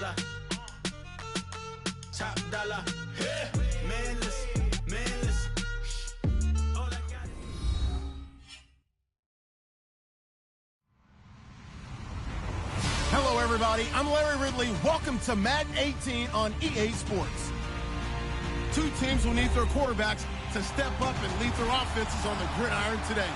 dollar. Top dollar. Yeah. Man, listen. All I got is... Hello, everybody. I'm Larry Ridley. Welcome to Madden 18 on EA Sports. Two teams will need their quarterbacks to step up and lead their offenses on the gridiron today.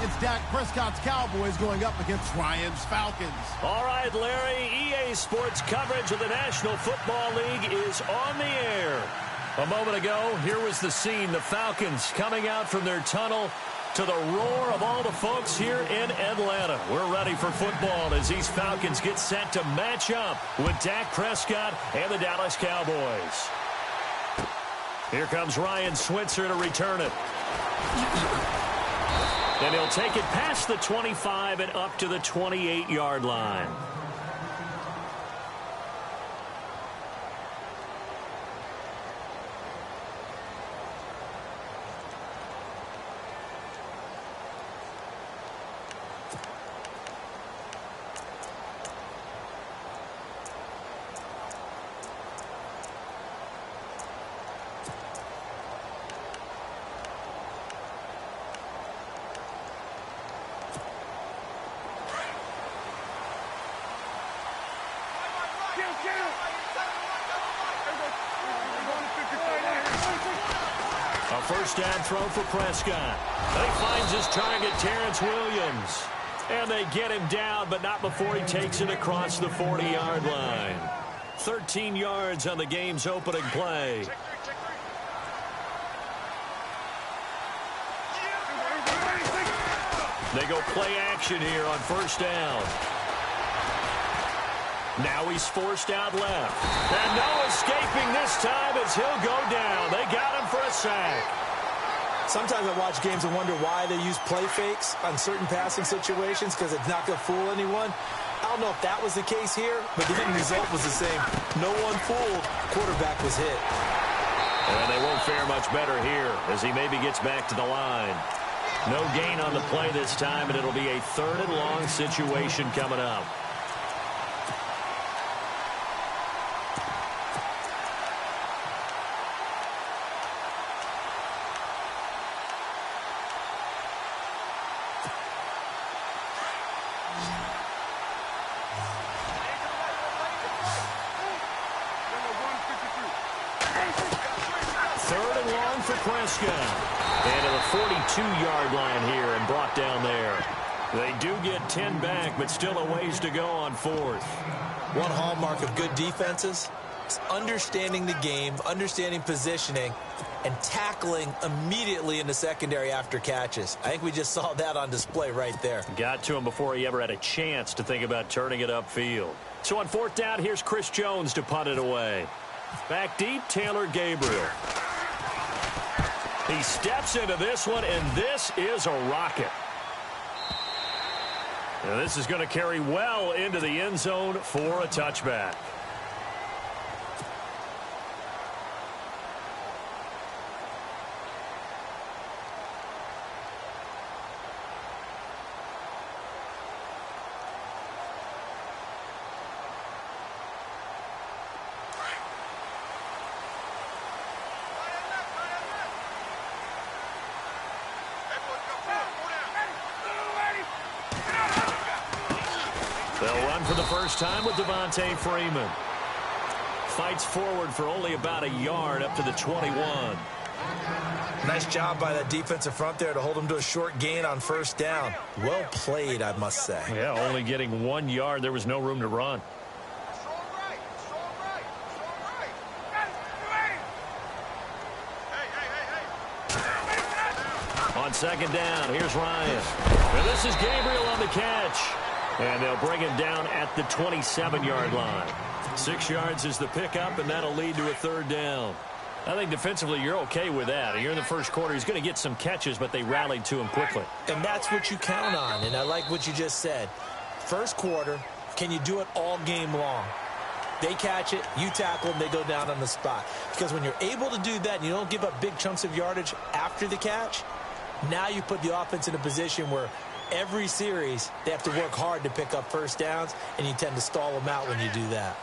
It's Dak Prescott's Cowboys going up against Ryan's Falcons. All right, Larry, EA Sports coverage of the National Football League is on the air. A moment ago, here was the scene. The Falcons coming out from their tunnel to the roar of all the folks here in Atlanta. We're ready for football as these Falcons get set to match up with Dak Prescott and the Dallas Cowboys. Here comes Ryan Switzer to return it. And he'll take it past the 25 and up to the 28-yard line. First down throw for Prescott. He finds his target, Terrence Williams. And they get him down, but not before he takes it across the 40-yard line. 13 yards on the game's opening play. They go play action here on first down. Now he's forced out left. And no escaping this time as he'll go down. They got him for a sack. Sometimes I watch games and wonder why they use play fakes on certain passing situations because it's not going to fool anyone. I don't know if that was the case here, but the end result was the same. No one fooled. Quarterback was hit. And they won't fare much better here as he maybe gets back to the line. No gain on the play this time, and it'll be a third and long situation coming up. And to the 42-yard line here and brought down there. They do get 10 back, but still a ways to go on fourth. One hallmark of good defenses is understanding the game, understanding positioning, and tackling immediately in the secondary after catches. I think we just saw that on display right there. Got to him before he ever had a chance to think about turning it upfield. So on fourth down, here's Chris Jones to punt it away. Back deep, Taylor Gabriel. He steps into this one, and this is a rocket. And this is going to carry well into the end zone for a touchback. They'll run for the first time with Devontae Freeman. Fights forward for only about a yard up to the 21. Nice job by that defensive front there to hold him to a short gain on first down. Well played, I must say. Yeah, only getting 1 yard. There was no room to run. On second down, here's Ryan. And this is Gabriel on the catch. And they'll bring him down at the 27-yard line. 6 yards is the pickup, and that'll lead to a third down. I think defensively you're okay with that. You're in the first quarter. He's going to get some catches, but they rallied to him quickly. And that's what you count on, and I like what you just said. First quarter, can you do it all game long? They catch it, you tackle them, they go down on the spot. Because when you're able to do that and you don't give up big chunks of yardage after the catch, now you put the offense in a position where every series, they have to work hard to pick up first downs, and you tend to stall them out when you do that.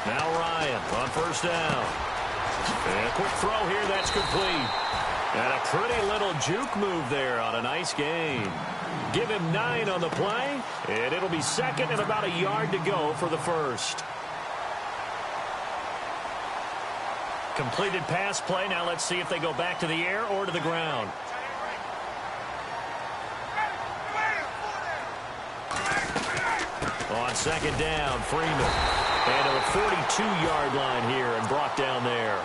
Now Ryan on first down. And a quick throw here. That's complete. And a pretty little juke move there on a nice gain. Give him 9 on the play, and it'll be second and about a yard to go for the first. Completed pass play. Now let's see if they go back to the air or to the ground. On second down, Freeman. And to the 42-yard line here and brought down there.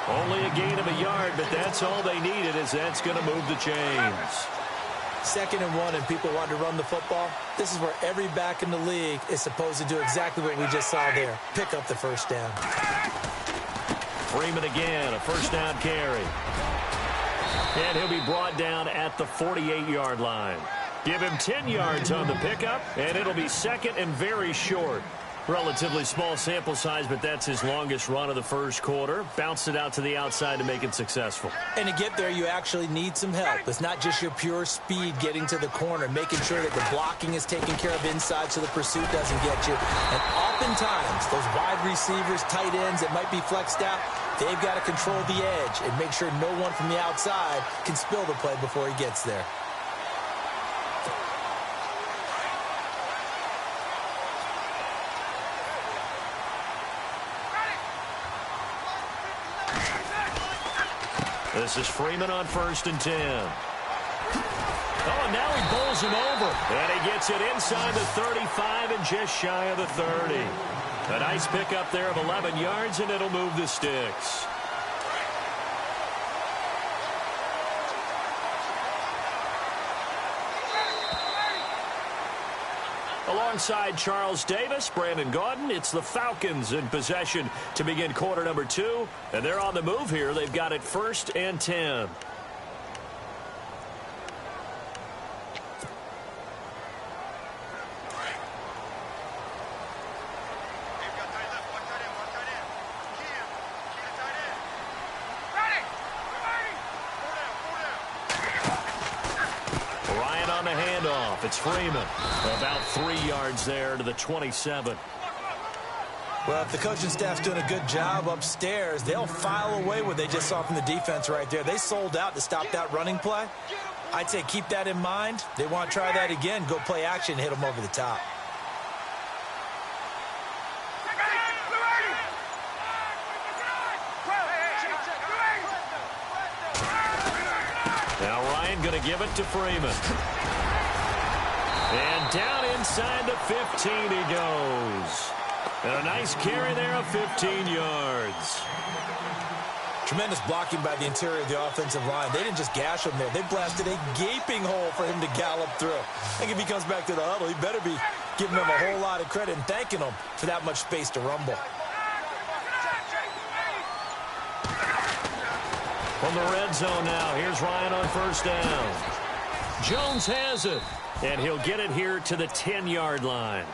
Only a gain of a yard, but that's all they needed, as that's going to move the chains. 2nd and 1, and people want to run the football. This is where every back in the league is supposed to do exactly what we just saw there. Pick up the first down. Freeman again, a first down carry. And he'll be brought down at the 48-yard line. Give him 10 yards on the pickup, and it'll be second and very short. Relatively small sample size, but that's his longest run of the first quarter. Bounced it out to the outside to make it successful. And to get there, you actually need some help. It's not just your pure speed getting to the corner, making sure that the blocking is taken care of inside so the pursuit doesn't get you. And oftentimes, those wide receivers, tight ends that might be flexed out, they've got to control the edge and make sure no one from the outside can spill the play before he gets there. This is Freeman on 1st and 10. Oh, and now he bowls him over. And he gets it inside the 35 and just shy of the 30. A nice pickup there of 11 yards, and it'll move the sticks. Alongside Charles Davis, Brandon Gaudin, it's the Falcons in possession to begin quarter number 2. And they're on the move here. They've got it 1st and 10. It's Freeman. About 3 yards there to the 27. Well, if the coaching staff's doing a good job upstairs, they'll file away what they just saw from the defense right there. They sold out to stop that running play. I'd say keep that in mind. They want to try that again. Go play action and hit them over the top. Now Ryan going to give it to Freeman. And down inside the 15 he goes. And a nice carry there of 15 yards. Tremendous blocking by the interior of the offensive line. They didn't just gash him there. They blasted a gaping hole for him to gallop through. I think if he comes back to the huddle, he better be giving them a whole lot of credit and thanking them for that much space to rumble. From the red zone now, here's Ryan on 1st down. Jones has it. And he'll get it here to the 10-yard line.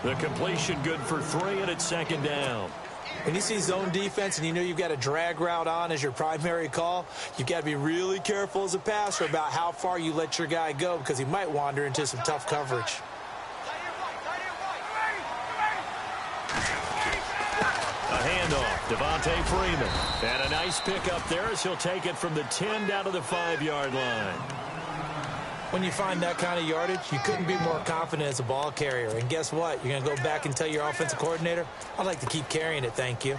The completion good for 3, and it's 2nd down. When you see zone defense and you know you've got a drag route on as your primary call, you've got to be really careful as a passer about how far you let your guy go because he might wander into some tough coverage. A handoff, Devontae Freeman. And a nice pickup there as he'll take it from the 10 down to the 5-yard line. When you find that kind of yardage, you couldn't be more confident as a ball carrier. And guess what? You're going to go back and tell your offensive coordinator, I'd like to keep carrying it, thank you.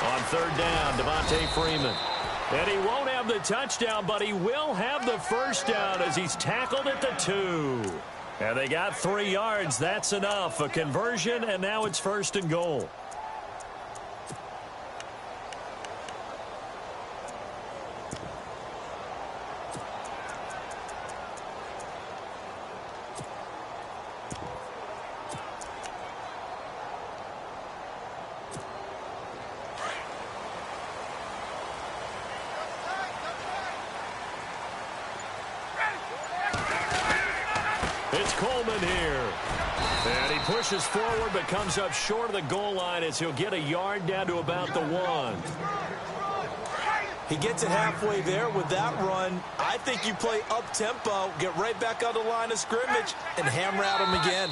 On 3rd down, Devontae Freeman. And he won't have the touchdown, but he will have the first down as he's tackled at the 2. And they got 3 yards. That's enough. A conversion, and now it's 1st and goal. Coleman here. And he pushes forward but comes up short of the goal line as he'll get a yard down to about the 1. He gets it halfway there with that run. I think you play up-tempo, get right back on the line of scrimmage, and hammer at him again.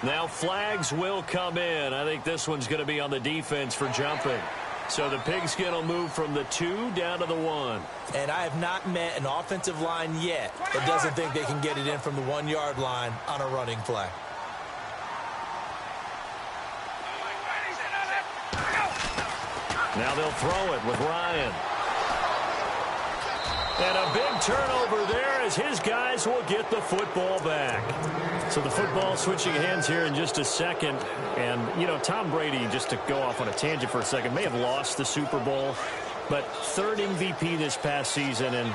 Now flags will come in. I think this one's going to be on the defense for jumping. So the Pigskin will move from the 2 down to the 1. And I have not met an offensive line yet that doesn't think they can get it in from the 1-yard line on a running play. Now they'll throw it with Ryan. And a big turnover there as his guys will get the football back. So the football switching hands here in just a second. And, you know, Tom Brady, just to go off on a tangent for a second, may have lost the Super Bowl. But third MVP this past season, and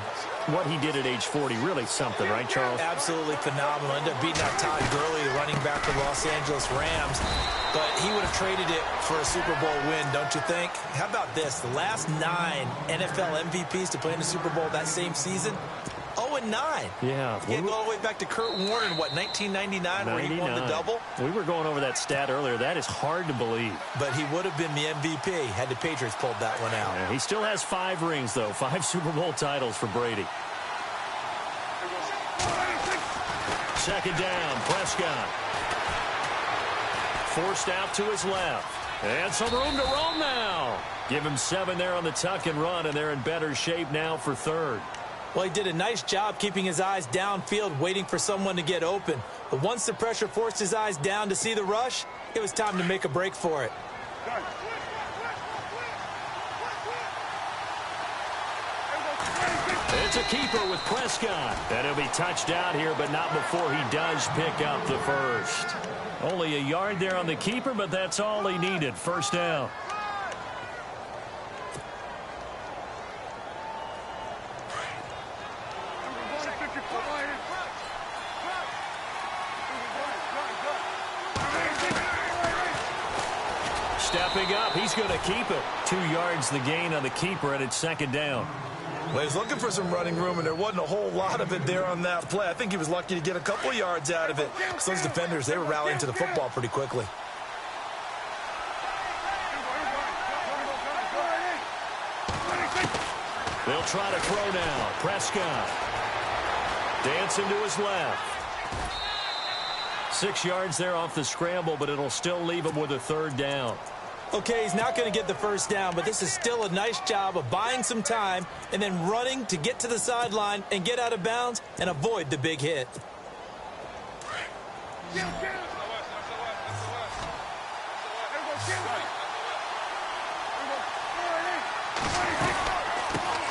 what he did at age 40, really something, right, Charles? Absolutely phenomenal. Ended up beating out Todd Gurley, the running back for the Los Angeles Rams. But he would have traded it for a Super Bowl win, don't you think? How about this? The last 9 NFL MVPs to play in the Super Bowl that same season, 0-9. Yeah. You go all the way back to Kurt Warner in, what, 1999, where he won the double? We were going over that stat earlier. That is hard to believe. But he would have been the MVP had the Patriots pulled that one out. Yeah, he still has 5 rings, though. 5 Super Bowl titles for Brady. Second down, Prescott. Forced out to his left. And some room to roam now. Give him 7 there on the tuck and run, and they're in better shape now for third. Well, he did a nice job keeping his eyes downfield, waiting for someone to get open. But once the pressure forced his eyes down to see the rush, it was time to make a break for it. It's a keeper with Prescott. And he'll be touched out here, but not before he does pick up the first. Only a yard there on the keeper, but that's all he needed. First down. Stepping up, he's going to keep it. 2 yards the gain on the keeper, and it's second down. Well, he was looking for some running room, and there wasn't a whole lot of it there on that play. I think he was lucky to get a couple yards out of it. So those defenders, they were rallying to the football pretty quickly. They'll try to throw now. Prescott. Dancing to his left. 6 yards there off the scramble, but it'll still leave him with a third down. Okay, he's not going to get the first down, but this is still a nice job of buying some time and then running to get to the sideline and get out of bounds and avoid the big hit.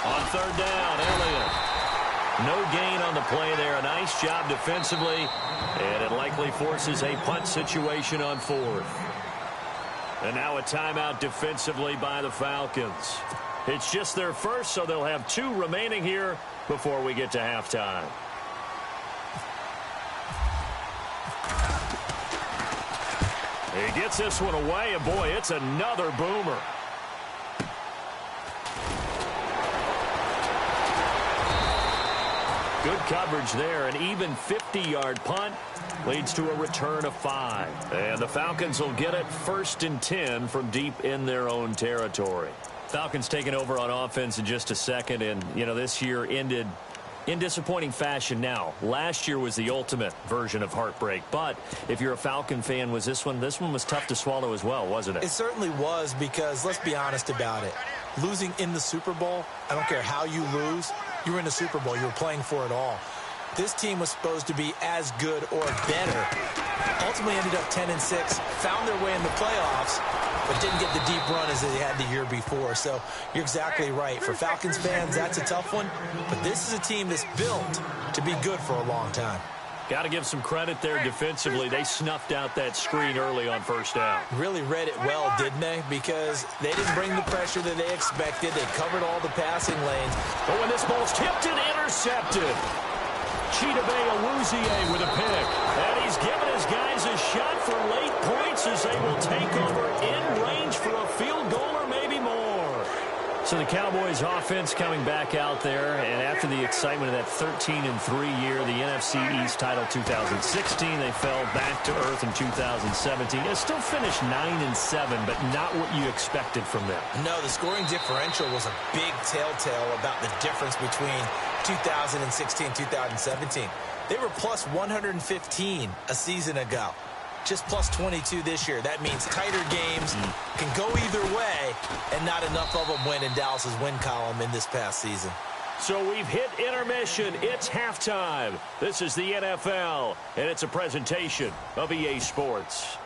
On third down, Elliott. No gain on the play there. A nice job defensively, and it likely forces a punt situation on fourth. And now a timeout defensively by the Falcons. It's just their first, so they'll have 2 remaining here before we get to halftime. He gets this one away, and boy, it's another boomer. Good coverage there. An even 50-yard punt leads to a return of 5. And the Falcons will get it 1st and 10 from deep in their own territory. Falcons taking over on offense in just a second. And, you know, this year ended in disappointing fashion now. Last year was the ultimate version of heartbreak. But if you're a Falcon fan, was this one was tough to swallow as well, wasn't it? It certainly was, because let's be honest about it. Losing in the Super Bowl, I don't care how you lose, you were in the Super Bowl. You were playing for it all. This team was supposed to be as good or better. Ultimately ended up 10-6, found their way in the playoffs, but didn't get the deep run as they had the year before. So you're exactly right. For Falcons fans, that's a tough one. But this is a team that's built to be good for a long time. Got to give some credit there defensively. They snuffed out that screen early on first down. Really read it well, didn't they? Because they didn't bring the pressure that they expected. They covered all the passing lanes. But when this ball's tipped and intercepted, Chidobe Awuzie with a pick. And he's given his guys a shot for late points as they will take over in range for a field goal or maybe more. So the Cowboys offense coming back out there, and after the excitement of that 13-3 year, the NFC East title 2016, they fell back to earth in 2017. They still finished 9-7, but not what you expected from them. No, the scoring differential was a big telltale about the difference between 2016 and 2017. They were plus 115 a season ago. Just plus 22 this year. That means tighter games can go either way, and not enough of them win in Dallas's win column in this past season. So we've hit intermission. It's halftime. This is the NFL, and it's a presentation of EA Sports.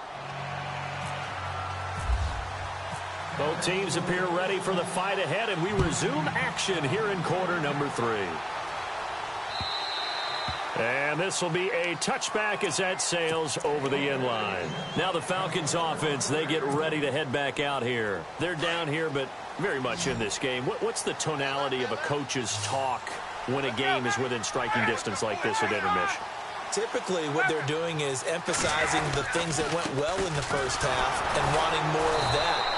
Both teams appear ready for the fight ahead, and we resume action here in quarter number 3. And this will be a touchback as that sails over the end line. Now the Falcons offense, they get ready to head back out here. They're down here, but very much in this game. What's the tonality of a coach's talk when a game is within striking distance like this at intermission? Typically, what they're doing is emphasizing the things that went well in the first half and wanting more of that.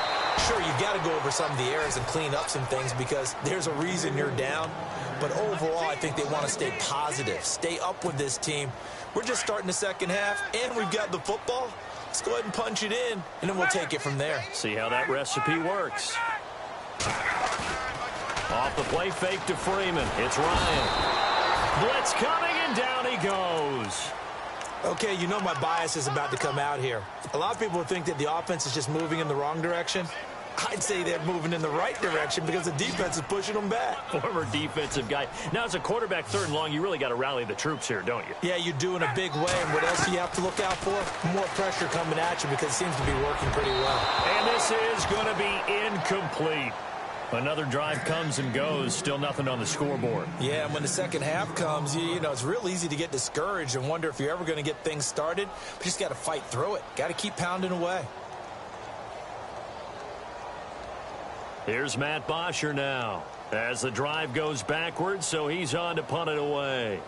Sure, you've got to go over some of the errors and clean up some things because there's a reason you're down. But overall, I think they want to stay positive, stay up with this team. We're just starting the second half, and we've got the football. Let's go ahead and punch it in, and then we'll take it from there. See how that recipe works. Off the play fake to Freeman. It's Ryan. Blitz coming, and down he goes. Okay, you know my bias is about to come out here. A lot of people think that the offense is just moving in the wrong direction. I'd say they're moving in the right direction because the defense is pushing them back. Former defensive guy. Now, as a quarterback, 3rd and long, you really got to rally the troops here, don't you? Yeah, you do in a big way. And what else do you have to look out for? More pressure coming at you because it seems to be working pretty well. And this is going to be incomplete. Another drive comes and goes. Still nothing on the scoreboard. Yeah, and when the second half comes, you know, it's real easy to get discouraged and wonder if you're ever going to get things started. But you just got to fight through it. Got to keep pounding away. Here's Matt Bosher now as the drive goes backwards, so he's on to punt it away.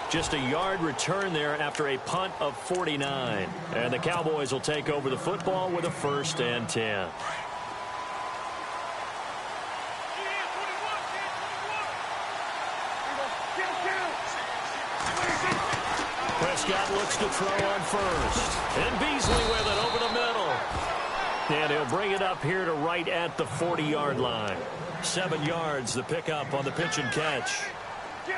Just a yard return there after a punt of 49. And the Cowboys will take over the football with a 1st and 10. Prescott looks to throw on first. And Beasley with it over the middle. And he'll bring it up here to right at the 40-yard line. 7 yards, the pickup on the pitch and catch.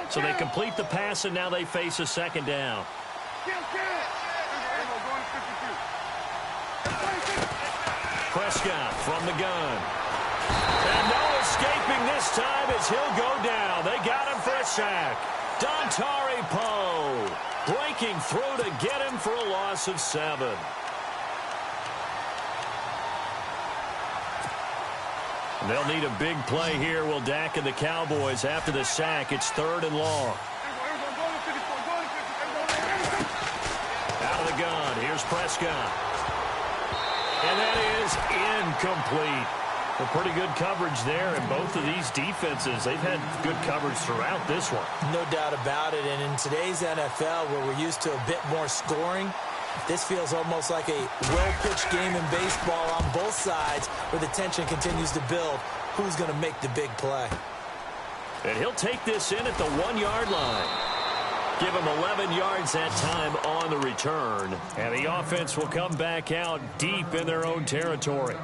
So they complete the pass, and now they face a 2nd down. Prescott from the gun. And no escaping this time as he'll go down. They got him for a sack. Dontari Poe breaking through to get him for a loss of 7. They'll need a big play here, will Dak and the Cowboys. After the sack, it's 3rd and long. Out of the gun, here's Prescott. And that is incomplete. A pretty good coverage there, and both of these defenses, they've had good coverage throughout this one. No doubt about it, and in today's NFL, where we're used to a bit more scoring, this feels almost like a well-pitched game in baseball on both sides where the tension continues to build. Who's going to make the big play? And he'll take this in at the 1-yard line. Give him 11 yards that time on the return. And the offense will come back out deep in their own territory.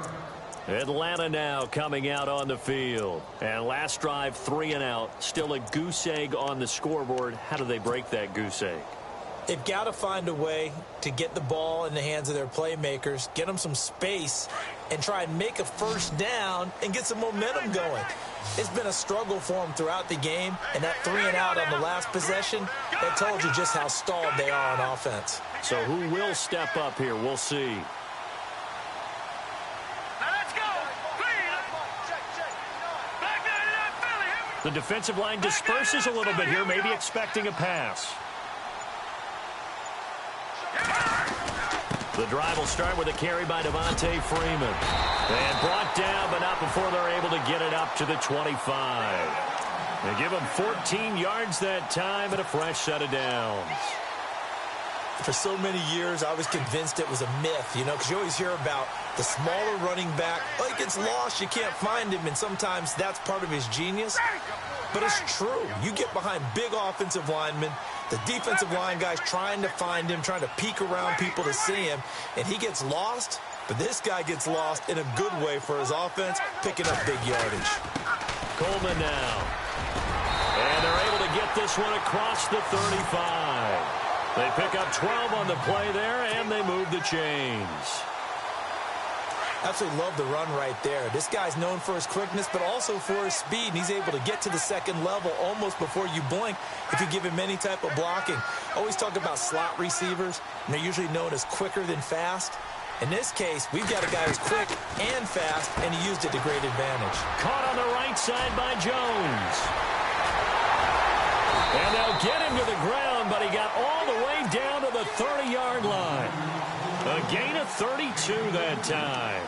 Atlanta now coming out on the field. And last drive, 3 and out. Still a goose egg on the scoreboard. How do they break that goose egg? They've got to find a way to get the ball in the hands of their playmakers, get them some space, and try and make a 1st down and get some momentum going. It's been a struggle for them throughout the game, and that 3 and out on the last possession, that told you just how stalled they are on offense. So who will step up here? We'll see. The defensive line disperses a little bit here, maybe expecting a pass. The drive will start with a carry by Devontae Freeman. And brought down, but not before they're able to get it up to the 25. They give him 14 yards that time and a fresh set of downs. For so many years, I was convinced it was a myth, you know, because you always hear about the smaller running back. Oh, he gets lost, you can't find him, and sometimes that's part of his genius. But it's true. You get behind big offensive linemen, the defensive line guys trying to find him, trying to peek around people to see him, and he gets lost. But this guy gets lost in a good way for his offense, picking up big yardage. Coleman now. And they're able to get this one across the 35. They pick up 12 on the play there, and they move the chains. Absolutely love the run right there. This guy's known for his quickness, but also for his speed, and he's able to get to the second level almost before you blink if you give him any type of blocking. Always talk about slot receivers, and they're usually known as quicker than fast. In this case, we've got a guy who's quick and fast, and he used it to great advantage. Caught on the right side by Jones. And they'll get him to the ground, but he got all the way down to the 30-yard line. A gain of 32 that time.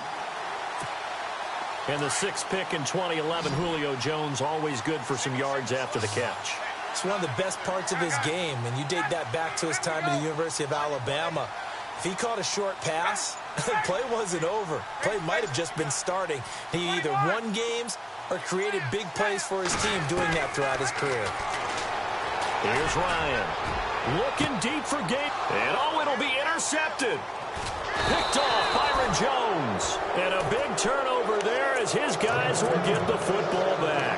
And the sixth pick in 2011, Julio Jones, always good for some yards after the catch. It's one of the best parts of his game, and you date that back to his time at the University of Alabama. If he caught a short pass, the play wasn't over. Play might have just been starting. He either won games or created big plays for his team doing that throughout his career. Here's Ryan. Looking deep for Gabe. And it'll be intercepted. Picked off Byron Jones. And a big turnover there as his guys will get the football back.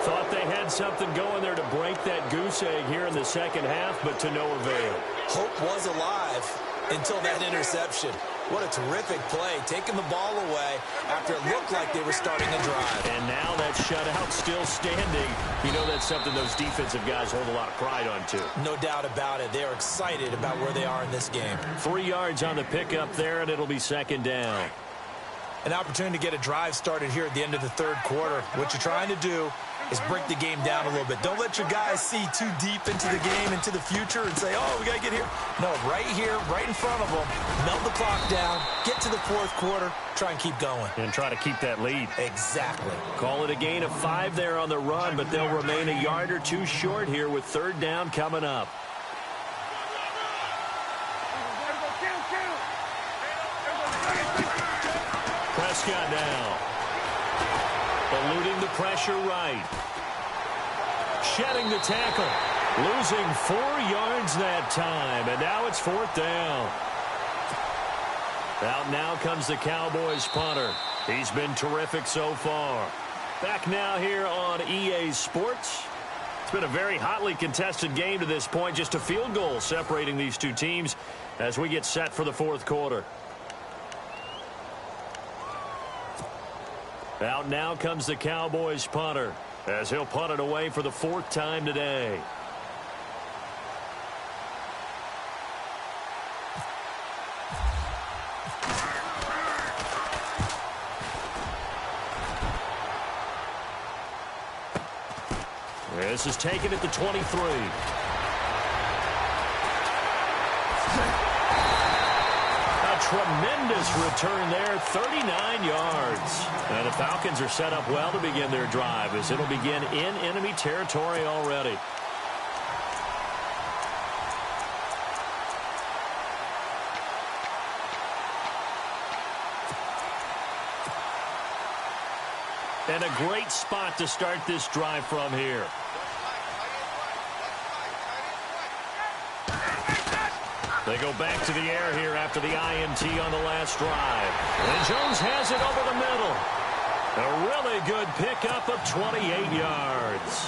Thought they had something going there to break that goose egg here in the second half, but to no avail. Hope was alive until that interception. What a terrific play, taking the ball away after it looked like they were starting a drive. And now that shutout still standing. You know that's something those defensive guys hold a lot of pride on, too. No doubt about it. They are excited about where they are in this game. 3 yards on the pickup there, and it'll be second down. An opportunity to get a drive started here at the end of the third quarter. What you're trying to do is break the game down a little bit. Don't let your guys see too deep into the game, into the future, and say, oh, we got to get here. No, right here, right in front of them. Melt the clock down, get to the fourth quarter, try and keep going. And try to keep that lead. Exactly. Call it a gain of 5 there on the run, but they'll remain a yard or two short here with third down coming up. Prescott now. Eluding the pressure right. Shedding the tackle. Losing 4 yards that time, and now it's fourth down. Out now comes the Cowboys punter. He's been terrific so far. Back now here on EA Sports. It's been a very hotly contested game to this point. Just a field goal separating these two teams as we get set for the fourth quarter. Out now comes the Cowboys punter as he'll punt it away for the 4th time today. This is taken at the 23. Tremendous return there, 39 yards. And the Falcons are set up well to begin their drive as it'll begin in enemy territory already. And a great spot to start this drive from here. They go back to the air here after the INT on the last drive. And Jones has it over the middle. A really good pickup of 28 yards.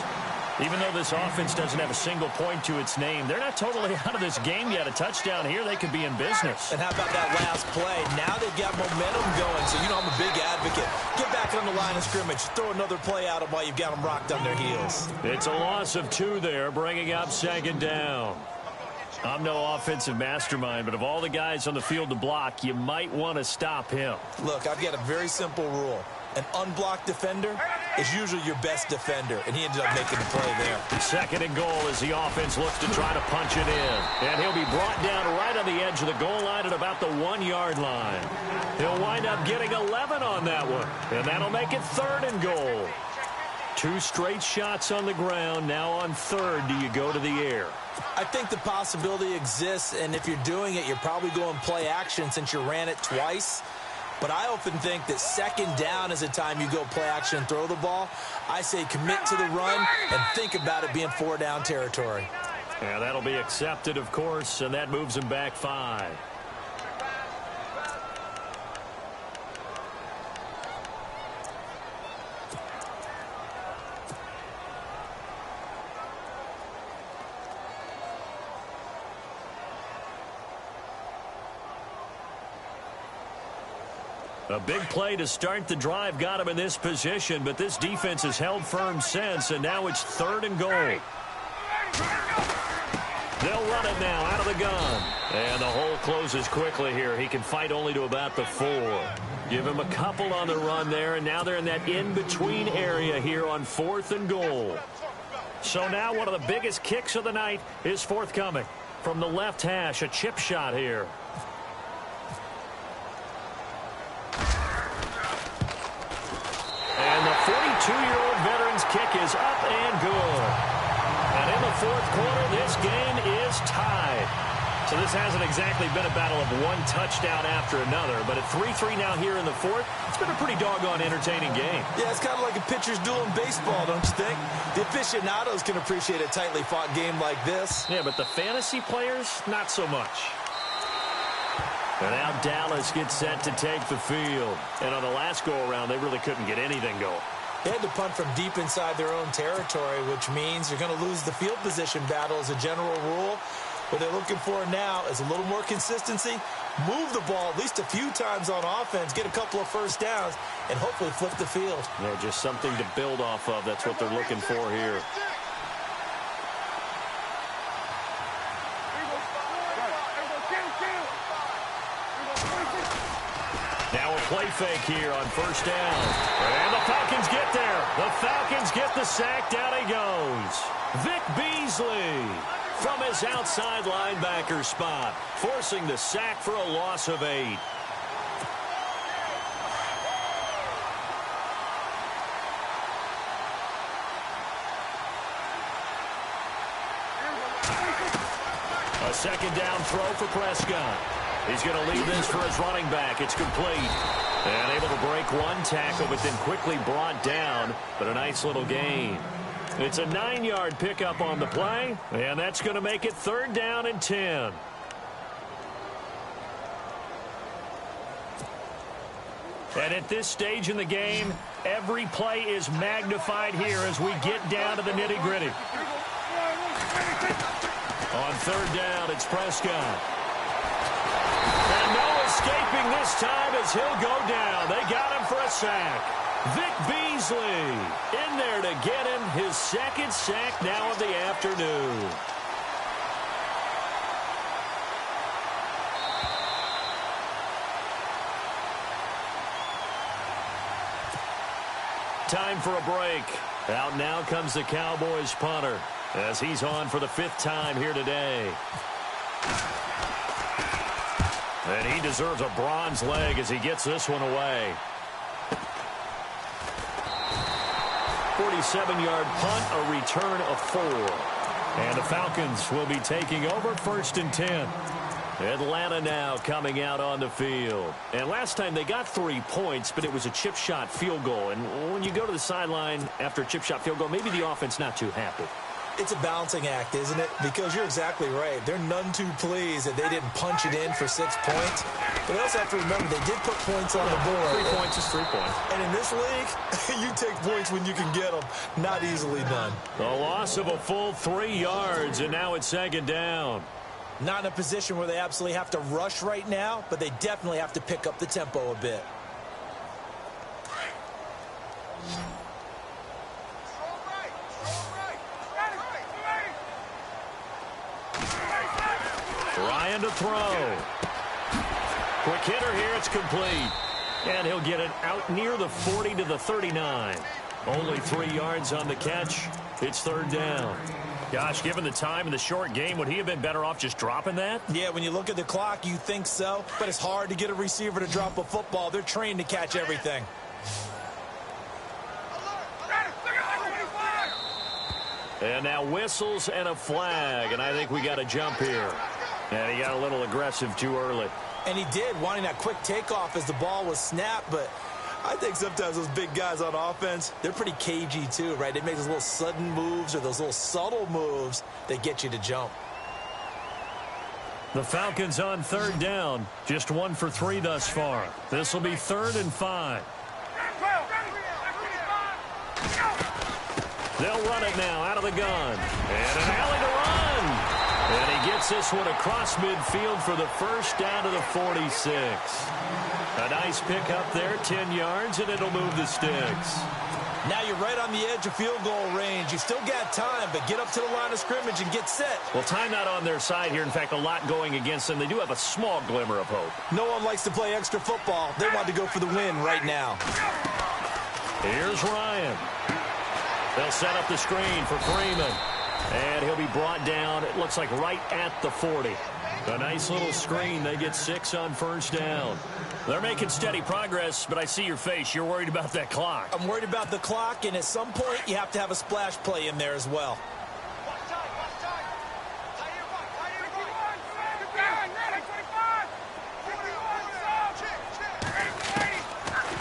Even though this offense doesn't have a single point to its name, they're not totally out of this game yet. A touchdown here, they could be in business. And how about that last play? Now they've got momentum going, so you know I'm a big advocate. Get back on the line of scrimmage. Throw another play at them while you've got them rocked on their heels. It's a loss of 2 there, bringing up second down. I'm no offensive mastermind, but of all the guys on the field to block, you might want to stop him. Look, I've got a very simple rule. An unblocked defender is usually your best defender, and he ended up making the play there. Second and goal as the offense looks to try to punch it in. And he'll be brought down right on the edge of the goal line at about the 1-yard line. He'll wind up getting 11 on that one, and that'll make it 3rd and goal. 2 straight shots on the ground. Now on third, do you go to the air? I think the possibility exists, and if you're doing it, you're probably going play action since you ran it twice. But I often think that second down is the time you go play action and throw the ball. I say commit to the run and think about it being 4-down territory. Yeah, that'll be accepted, of course, and that moves him back 5. A big play to start the drive got him in this position, but this defense has held firm since, and now it's 3rd and goal. They'll run it now out of the gun. And the hole closes quickly here. He can fight only to about the 4. Give him a couple on the run there, and now they're in that in-between area here on 4th and goal. So now one of the biggest kicks of the night is forthcoming. From the left hash, a chip shot here. And the 42-year-old veteran's kick is up and good. And in the 4th quarter, this game is tied. So this hasn't exactly been a battle of one touchdown after another, but at 3-3 now here in the 4th, it's been a pretty doggone entertaining game. Yeah, it's kind of like a pitcher's duel in baseball, don't you think? The aficionados can appreciate a tightly fought game like this. Yeah, but the fantasy players, not so much. And now Dallas gets set to take the field. And on the last go-around, they really couldn't get anything going. They had to punt from deep inside their own territory, which means you're going to lose the field position battle as a general rule. What they're looking for now is a little more consistency, move the ball at least a few times on offense, get a couple of first downs, and hopefully flip the field. Yeah, just something to build off of. That's what they're looking for here. Now a play fake here on 1st down. And the Falcons get there. The Falcons get the sack. Down he goes. Vic Beasley from his outside linebacker spot, forcing the sack for a loss of 8. A 2nd down throw for Prescott. He's going to leave this for his running back. It's complete. And able to break one tackle, but then quickly brought down. But a nice little gain. It's a 9-yard pickup on the play. And that's going to make it 3rd down and 10. And at this stage in the game, every play is magnified here as we get down to the nitty-gritty. On 3rd down, it's Prescott. And no escaping this time as he'll go down. They got him for a sack. Vic Beasley in there to get him his 2nd sack now of the afternoon. Time for a break. Out now comes the Cowboys punter as he's on for the 5th time here today. And he deserves a bronze leg as he gets this one away. 47-yard punt, a return of 4. And the Falcons will be taking over 1st and 10. Atlanta now coming out on the field. And last time they got 3 points, but it was a chip shot field goal. And when you go to the sideline after a chip shot field goal, maybe the offense not too happy. It's a balancing act, isn't it? Because you're exactly right. They're none too pleased that they didn't punch it in for 6 points. But they also have to remember they did put points on the board. 3 points is 3 points. And in this league, you take points when you can get them. Not easily done. A loss of a full 3 yards, and now it's 2nd down. Not in a position where they absolutely have to rush right now, but they definitely have to pick up the tempo a bit. Ryan to throw. Quick hitter here, it's complete. And he'll get it out near the 40 to the 39. Only 3 yards on the catch. It's 3rd down. Gosh, given the time in the short game, would he have been better off just dropping that? Yeah, when you look at the clock, you think so. But it's hard to get a receiver to drop a football. They're trained to catch everything. And now whistles and a flag, and I think we got a jump here. And he got a little aggressive too early. And he did, wanting that quick takeoff as the ball was snapped, but I think sometimes those big guys on offense, they're pretty cagey too, right? They make those little sudden moves or those little subtle moves that get you to jump. The Falcons on third down, just 1 for 3 thus far. This will be 3rd and 5. They'll run it now out of the gun. And an alley to run. And he gets this one across midfield for the first down to the 46. A nice pick up there, 10 yards, and it'll move the sticks. Now you're right on the edge of field goal range. You still got time, but get up to the line of scrimmage and get set. Well, time not on their side here. In fact, a lot going against them. They do have a small glimmer of hope. No one likes to play extra football. They want to go for the win right now. Here's Ryan. They'll set up the screen for Freeman. And he'll be brought down, it looks like right at the 40. A nice little screen. They get 6 on first down. They're making steady progress, but I see your face. You're worried about that clock. I'm worried about the clock, and at some point, you have to have a splash play in there as well.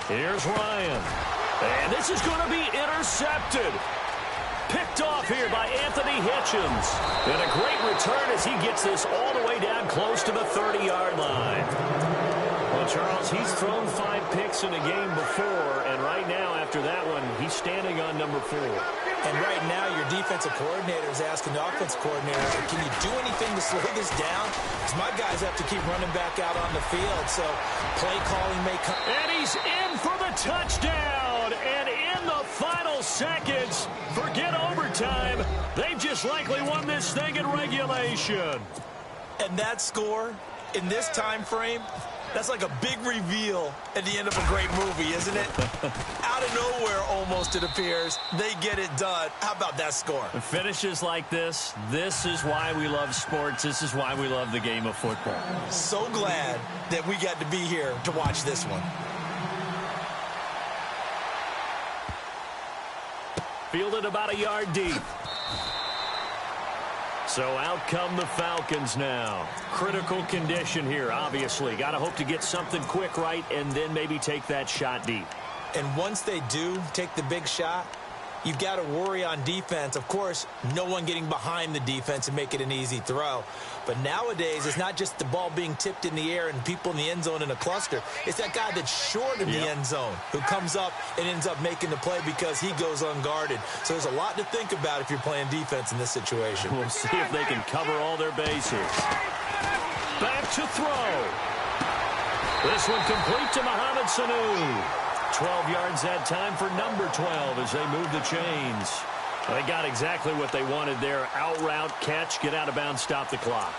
Here's Ryan. And this is going to be intercepted. Picked off here by Anthony Hitchens. And a great return as he gets this all the way down close to the 30-yard line. Well, Charles, he's thrown 5 picks in a game before, and right now, after that one, he's standing on number 4. And right now, your defensive coordinator is asking the offensive coordinator, can you do anything to slow this down? Because my guys have to keep running back out on the field, so play calling may come. And he's in for the touchdown. And in the final seconds, forget overtime. They've just likely won this thing in regulation. And that score, in this time frame, that's like a big reveal at the end of a great movie, isn't it? Out of nowhere, almost, it appears. They get it done. How about that score? Finishes like this is why we love sports. This is why we love the game of football. So glad that we got to be here to watch this one. Fielded about a yard deep. So out come the Falcons now. Critical condition here, obviously. Got to hope to get something quick right and then maybe take that shot deep. And once they do take the big shot, you've got to worry on defense. Of course, no one getting behind the defense and make it an easy throw. But nowadays, it's not just the ball being tipped in the air and people in the end zone in a cluster. It's that guy that's short in the end zone who comes up and ends up making the play because he goes unguarded. So there's a lot to think about if you're playing defense in this situation. We'll see if they can cover all their bases. Back to throw. This one complete to Mohamed Sanu. 12 yards that time for number 12 as they move the chains. They got exactly what they wanted there. Out route, catch, get out of bounds, stop the clock.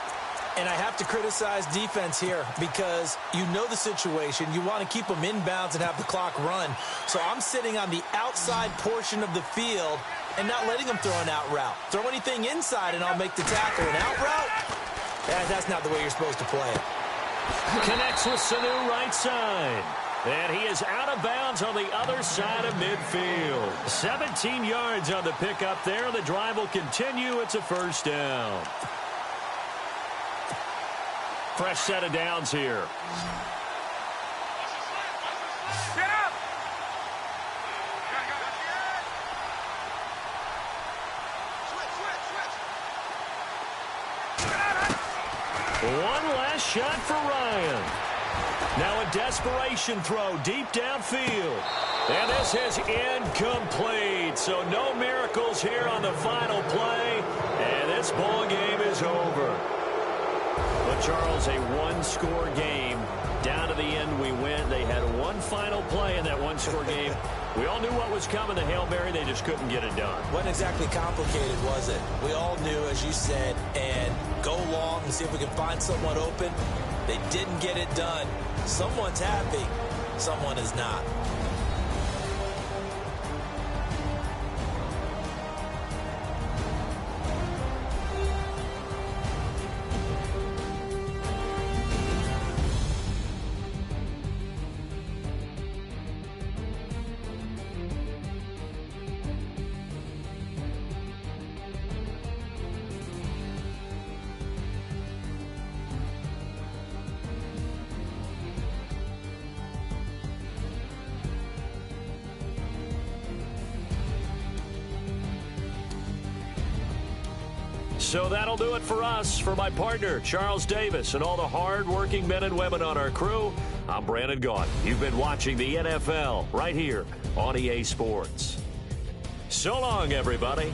And I have to criticize defense here because you know the situation. You want to keep them inbounds and have the clock run. So I'm sitting on the outside portion of the field and not letting them throw an out route. Throw anything inside and I'll make the tackle. An out route? That's not the way you're supposed to play it. Connects with Sanu right side. And he is out of bounds on the other side of midfield. 17 yards on the pickup there. The drive will continue. It's a first down. Fresh set of downs here. Get up! One last shot for Ryan. Now a desperation throw deep downfield. And this is incomplete. So no miracles here on the final play. And this ball game is over. But Charles, a one-score game. Down to the end we went. They had one final play in that one-score game. We all knew what was coming, the Hail Mary. They just couldn't get it done. Wasn't exactly complicated, was it? We all knew, as you said, and go long and see if we can find someone open. They didn't get it done. Someone's happy. Someone is not. So that'll do it for us. For my partner, Charles Davis, and all the hard-working men and women on our crew, I'm Brandon Gaudin. You've been watching the NFL right here on EA Sports. So long, everybody.